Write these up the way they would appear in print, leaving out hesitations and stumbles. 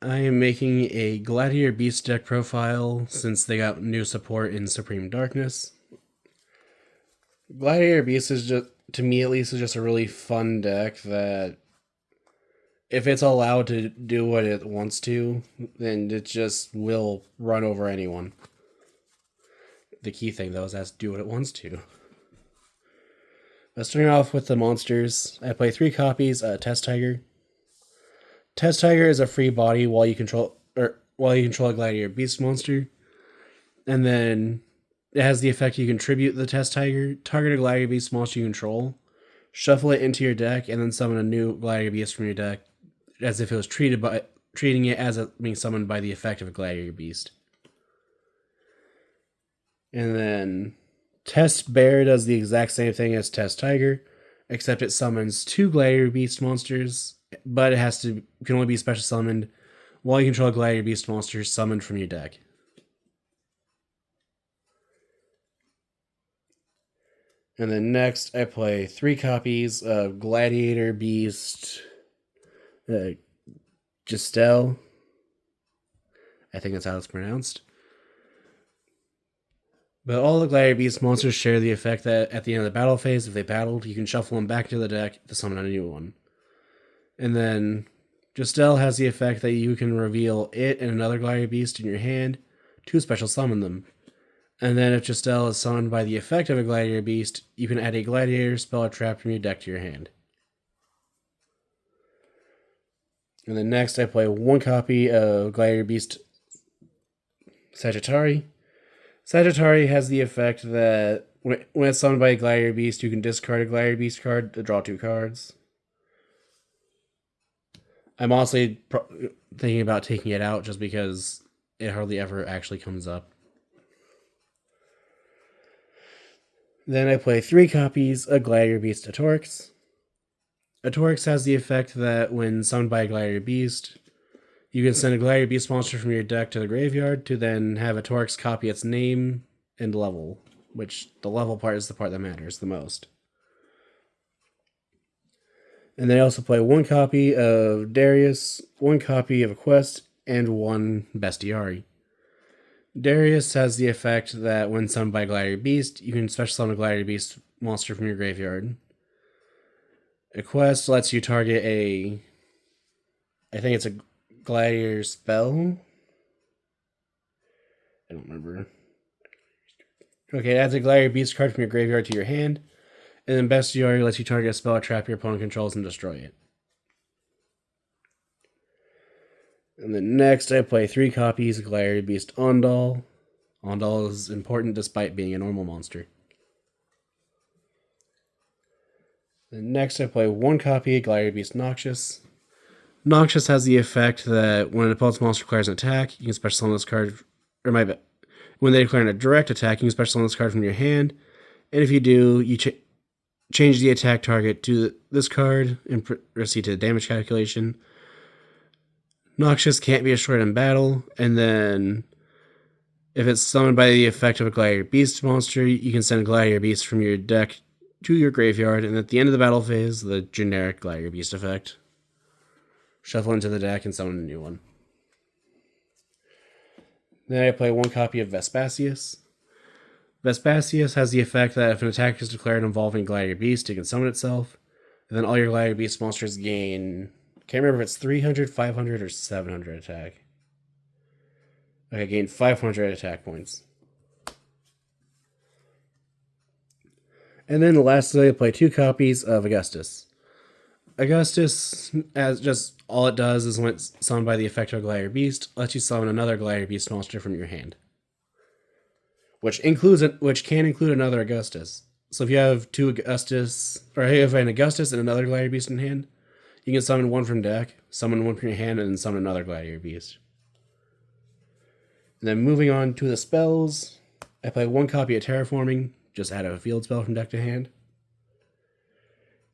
I am making a Gladiator Beast deck profile since they got new support in Supreme Darkness. Gladiator Beast is just, to me at least, is just a really fun deck that, if it's allowed to do what it wants to, then it just will run over anyone. The key thing, though, is it has to do what it wants to. Starting off with the monsters, I play 3 copies. Test Tiger. Test Tiger is a free body while you control a Gladiator Beast monster, and then it has the effect you contribute the Test Tiger, target a Gladiator Beast monster you control, shuffle it into your deck, and then summon a new Gladiator Beast from your deck, as if it was treating it as being summoned by the effect of a Gladiator Beast. And then Test Bear does the exact same thing as Test Tiger, except it summons 2 Gladiator Beast monsters, but can only be special summoned while you control a Gladiator Beast monster summoned from your deck. And then next, I play 3 copies of Gladiator Beast Giselle. I think that's how it's pronounced. But all the Gladiator Beast monsters share the effect that at the end of the battle phase, if they battled, you can shuffle them back to the deck to summon a new one. And then Giselle has the effect that you can reveal it and another Gladiator Beast in your hand to special summon them. And then if Giselle is summoned by the effect of a Gladiator Beast, you can add a Gladiator spell or trap from your deck to your hand. And then next, I play 1 copy of Gladiator Beast Sagittari. Sagittari has the effect that when it's summoned by a Gladiator Beast, you can discard a Gladiator Beast card to draw 2 cards. I'm honestly thinking about taking it out just because it hardly ever actually comes up. Then I play 3 copies of Gladiator Beast Atorix. Atorix has the effect that when summoned by a Gladiator Beast, you can send a Gladiator Beast monster from your deck to the graveyard to then have Atorix copy its name and level, which the level part is the part that matters the most. And then I also play 1 copy of Darius, 1 copy of a quest, and 1 Bestiary. Darius has the effect that when summoned by a Gladiator Beast, you can special summon a Gladiator Beast monster from your graveyard. A quest lets you target I think it's a Gladiator spell. I don't remember. Okay, it adds a Gladiator Beast card from your graveyard to your hand, and then Bestiary lets you target a spell or trap your opponent controls and destroy it. And then next, I play 3 copies of Gladiator Beast Ondal. Ondal is important despite being a normal monster. Then next, I play 1 copy of Gladiator Beast Noxious. Noxious has the effect that when an opponent's monster declares an attack, you can special summon this card. When they declare a direct attack, you can special summon this card from your hand. And if you do, you change the attack target to this card and proceed to the damage calculation. Noxious can't be destroyed in battle, and then if it's summoned by the effect of a Gladiator Beast monster, you can send a Gladiator Beast from your deck to your graveyard, and at the end of the battle phase, the generic Gladiator Beast effect. Shuffle into the deck and summon a new one. Then I play 1 copy of Vespasius. Vespasius has the effect that if an attack is declared involving Gladiator Beast, it can summon itself, and then all your Gladiator Beast monsters gain... Can't remember if it's 300, 500, or 700 attack. Okay, gain 500 attack points. And then lastly, I play 2 copies of Augustus. Augustus, as just all it does is when it's summoned by the effect of a Gladiator Beast, lets you summon another Gladiator Beast monster from your hand, which can include another Augustus. So if you have 2 Augustus, or if you have an Augustus and another Gladiator Beast in hand, you can summon 1 from deck, summon 1 from your hand, and then summon another Gladiator Beast. And then moving on to the spells, I play 1 copy of Terraforming, just add a field spell from deck to hand.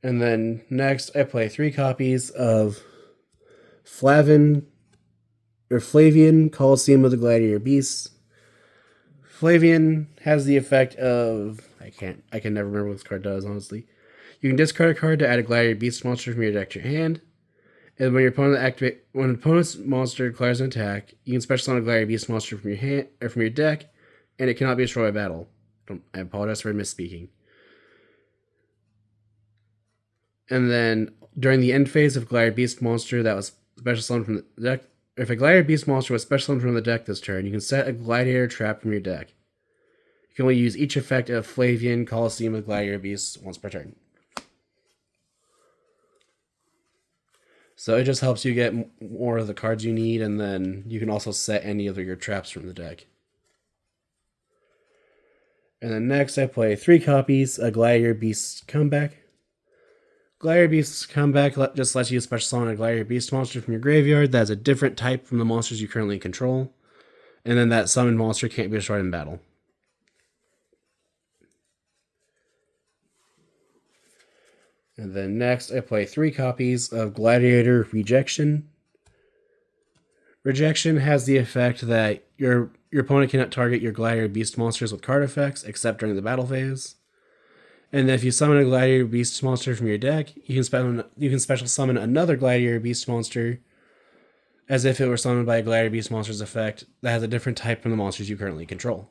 And then next, I play 3 copies of Flavian Coliseum of the Gladiator Beasts. Flavian has the effect of... I can never remember what this card does, honestly. You can discard a card to add a Gladiator Beast monster from your deck to your hand. And when when an opponent's monster declares an attack, you can special summon a Gladiator Beast monster from your hand or from your deck, and it cannot be destroyed by battle. I apologize for misspeaking. And then during the end phase of Gladiator Beast monster that was special summoned from the deck, if a Gladiator Beast monster was special summoned from the deck this turn, you can set a Gladiator trap from your deck. You can only use each effect of Flavian Colosseum of Gladiator Beasts once per turn. So it just helps you get more of the cards you need, and then you can also set any of your traps from the deck. And then next I play 3 copies of Gladiator Beast Comeback. Gladiator Beast's Comeback just lets you special summon a Gladiator Beast monster from your graveyard that has a different type from the monsters you currently control, and then that summoned monster can't be destroyed in battle. And then next, I play 3 copies of Gladiator Rejection. Rejection has the effect that your opponent cannot target your Gladiator Beast monsters with card effects, except during the battle phase. And then if you summon a Gladiator Beast monster from your deck, you can special summon another Gladiator Beast monster as if it were summoned by a Gladiator Beast monster's effect that has a different type from the monsters you currently control.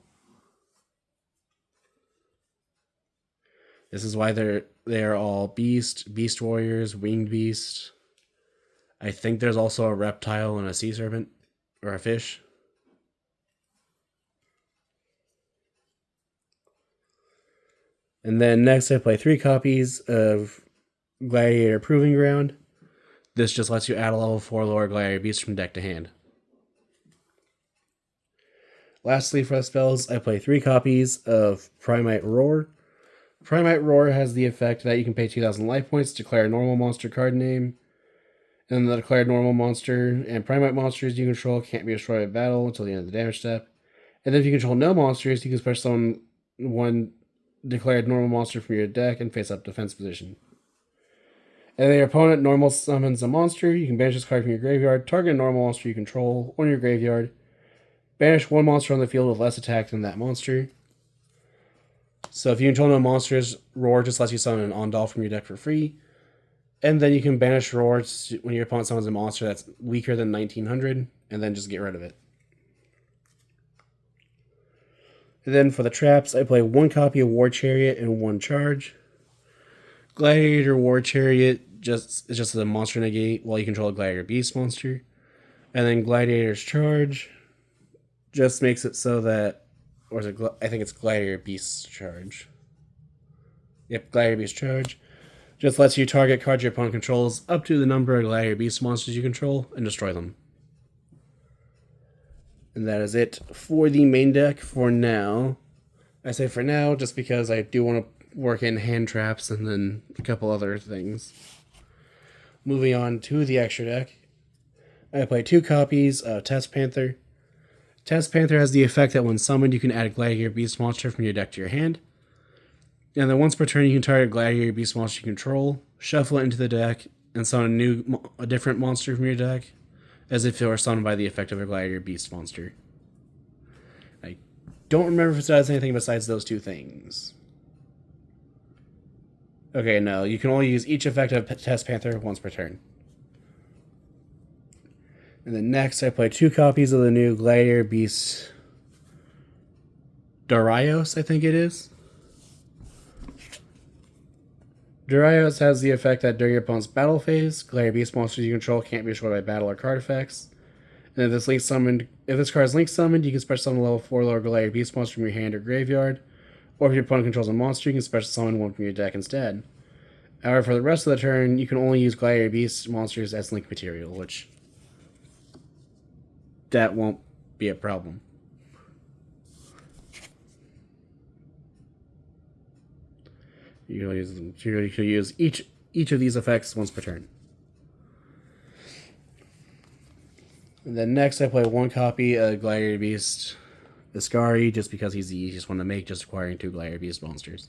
This is why they are all Beast, Beast Warriors, Winged Beast. I think there's also a reptile and a sea serpent, or a fish. And then next I play 3 copies of Gladiator Proving Ground. This just lets you add a level 4 lower Gladiator Beast from deck to hand. Lastly for the spells, I play 3 copies of Primite Roar. Primite Roar has the effect that you can pay 2,000 life points to declare a normal monster card name. And the declared normal monster and Primite monsters you control can't be destroyed by battle until the end of the damage step. And then if you control no monsters, you can special summon one declared normal monster from your deck and face up defense position. And if your opponent normal summons a monster, you can banish this card from your graveyard, target a normal monster you control on your graveyard, banish one monster on the field with less attack than that monster. So if you control no monsters, Roar just lets you summon an Ondal from your deck for free. And then you can banish Roar when your opponent summons a monster that's weaker than 1900, and then just get rid of it. And then for the traps, I play 1 copy of War Chariot and 1 charge. Gladiator War Chariot is just a monster negate while you control a Gladiator Beast monster. And then Gladiator's Charge just makes it so that, or is it, I think it's Gladiator Beast Charge. Yep, Gladiator Beast Charge. Just lets you target cards your opponent controls up to the number of Gladiator Beast monsters you control and destroy them. And that is it for the main deck for now. I say for now just because I do want to work in hand traps and then a couple other things. Moving on to the extra deck. I play 2 copies of Test Panther. Test Panther has the effect that when summoned, you can add a Gladiator Beast monster from your deck to your hand. And then once per turn, you can target a Gladiator Beast monster you control, shuffle it into the deck, and summon a different monster from your deck, as if it were summoned by the effect of a Gladiator Beast monster. I don't remember if it does anything besides those 2 things. Okay, no, you can only use each effect of Test Panther once per turn. And then next, I play 2 copies of the new Gladiator Beast Darius, I think it is. Darius has the effect that during your opponent's battle phase, Gladiator Beast monsters you control can't be destroyed by battle or card effects. And if this card is link summoned, you can special summon a level 4 lower Gladiator Beast monster from your hand or graveyard. Or if your opponent controls a monster, you can special summon one from your deck instead. However, for the rest of the turn, you can only use Gladiator Beast monsters as link material, which that won't be a problem. You can use each of these effects once per turn. And then next I play 1 copy of Gladiator Beast Iskari, just because he's the easiest one to make, just requiring 2 Gladiator Beast monsters.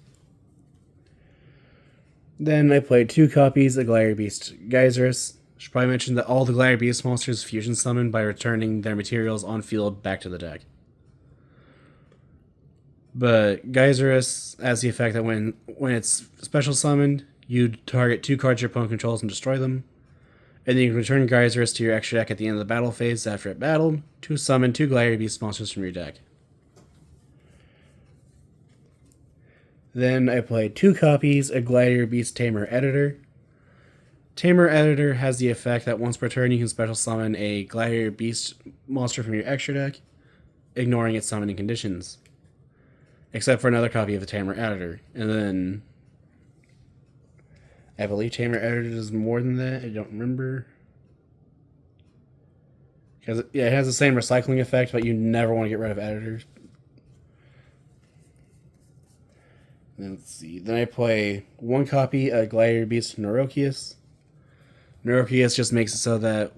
Then I played 2 copies of Gladiator Beast Geyserus. Should probably mention that all the Gladiator Beast monsters fusion summon by returning their materials on field back to the deck. But Geyserus has the effect that when it's special summoned, you target 2 cards your opponent controls and destroy them. And then you can return geysers to your extra deck at the end of the battle phase after it battled to summon 2 Gladiator Beast monsters from your deck. Then I play 2 copies of Gladiator Beast Tamer Editor. Tamer Editor has the effect that once per turn you can special summon a Gladiator Beast monster from your extra deck, ignoring its summoning conditions. Except for another copy of the Tamer Editor. And then I believe Tamer Editor does more than that. I don't remember. Because it has the same recycling effect, but you never want to get rid of editors. Let's see. Then I play 1 copy of Gladiator Beast Neurokius. Neurokius just makes it so that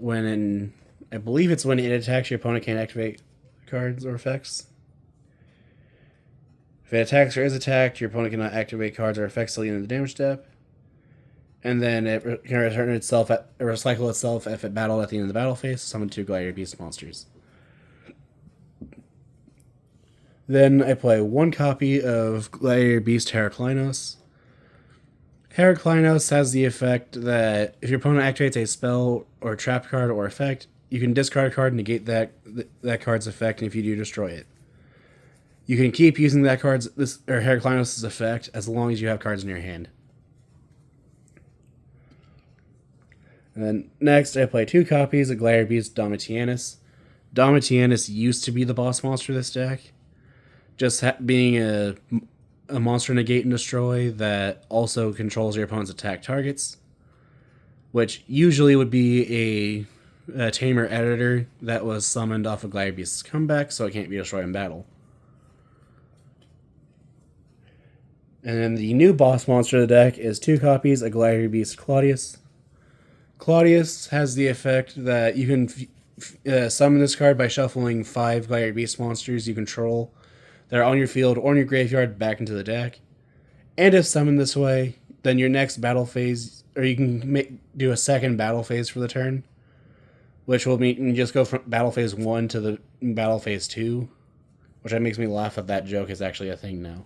I believe it's when it attacks, your opponent can't activate cards or effects. If it attacks or is attacked, your opponent cannot activate cards or effects till the end of the damage step. And then it can recycle itself if it battled at the end of the battle phase, summon 2 Gladiator Beast monsters. Then I play 1 copy of Gladiator Beast Heraclinos. Heraclinos has the effect that if your opponent activates a spell or trap card or effect, you can discard a card and negate that card's effect, and if you do, destroy it. You can keep using that Heraclinos' effect as long as you have cards in your hand. And then next, I play 2 copies of Gladiator Beast Domitianus. Domitianus used to be the boss monster of this deck, just being a monster negate and destroy that also controls your opponent's attack targets, which usually would be a Tamer Editor that was summoned off of Gladiator Beast's comeback, so it can't be destroyed in battle. And then the new boss monster of the deck is 2 copies of Gladiator Beast Claudius. Claudius has the effect that you can summon this card by shuffling 5 Gladiator Beast monsters you control that are on your field or in your graveyard back into the deck. And if summoned this way, then your next battle phase, or you can do a second battle phase for the turn, which will mean you can just go from battle phase 1 to the battle phase 2, which makes me laugh that joke is actually a thing now.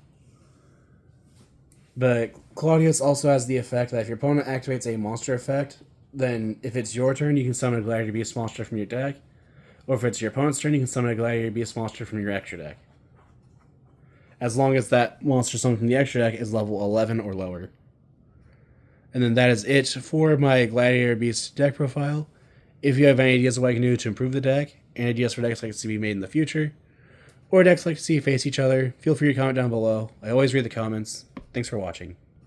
But Claudius also has the effect that if your opponent activates a monster effect, then if it's your turn, you can summon a Gladiator Beast monster from your deck. Or if it's your opponent's turn, you can summon a Gladiator Beast monster from your extra deck. As long as that monster summoned from the extra deck is level 11 or lower. And then that is it for my Gladiator Beast deck profile. If you have any ideas of what I can do to improve the deck, and ideas for decks like to be made in the future, or decks like to see face each other, feel free to comment down below. I always read the comments. Thanks for watching.